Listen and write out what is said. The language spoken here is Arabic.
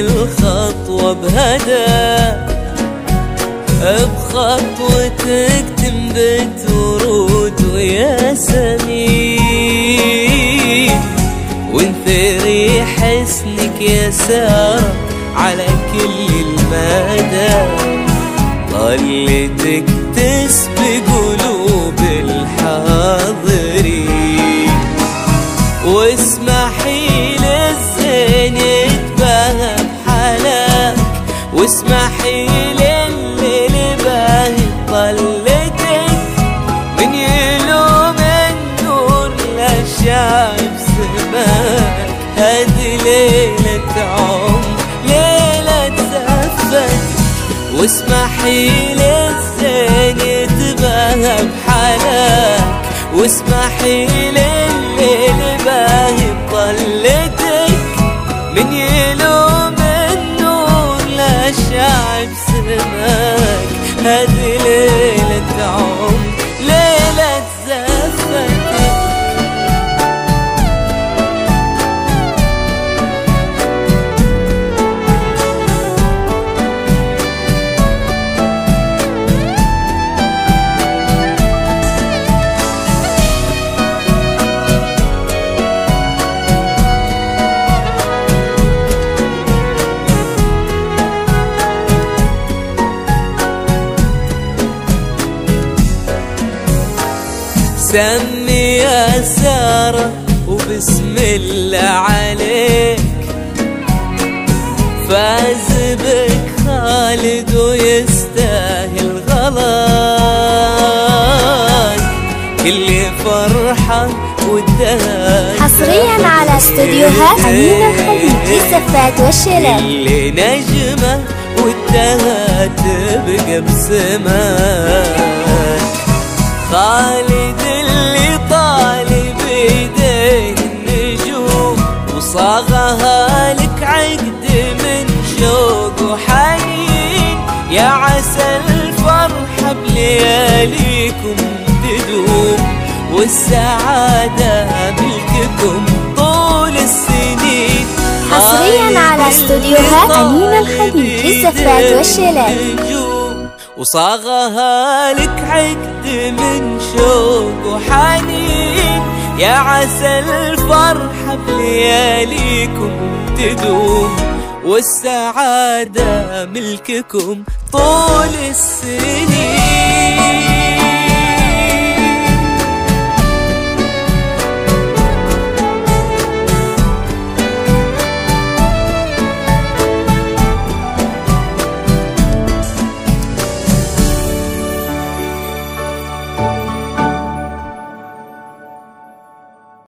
الخطوة بهدى، بخطوتك تنبت ورود وياسمين، وانثري حسنك يا سارة على كل المدى. ظلتك تسبق قلوب الحاضرين، واسمحي للزين يتباهى بحلاك، واسمحي للي باهي بطلتك، من يلوم النور للشايب سماك. هذه ليلة عمر ليلة زفتك، واسمحي للزين يتباهى بحلاك، واسمحي للي باهي بطلتك، من يلوم النور للشايب سماك. هذه ليلة عمر ليلة زفتك. سمي يا سارة وبسم الله عليك، فاز بك خالد ويستاهل غلاك، كل فرحة ودها حصريا على استوديوهات أمين الخليج للزفات والشلال. كل نجمة ودها تبقى بسماك، خالد اللي طالب بيديه النجوم، وصاغها لك عقد من شوق وحنين، يا عسى الفرحة بلياليكم تدوم، والسعادة ملككم طول السنين. حصريا على استوديوهات أمين الخليج للزفات والشلال. وصاغها لك عقد من شوق وحنين، يا عسى الفرحة بلياليكم تدوم، والسعادة ملككم طول السنين.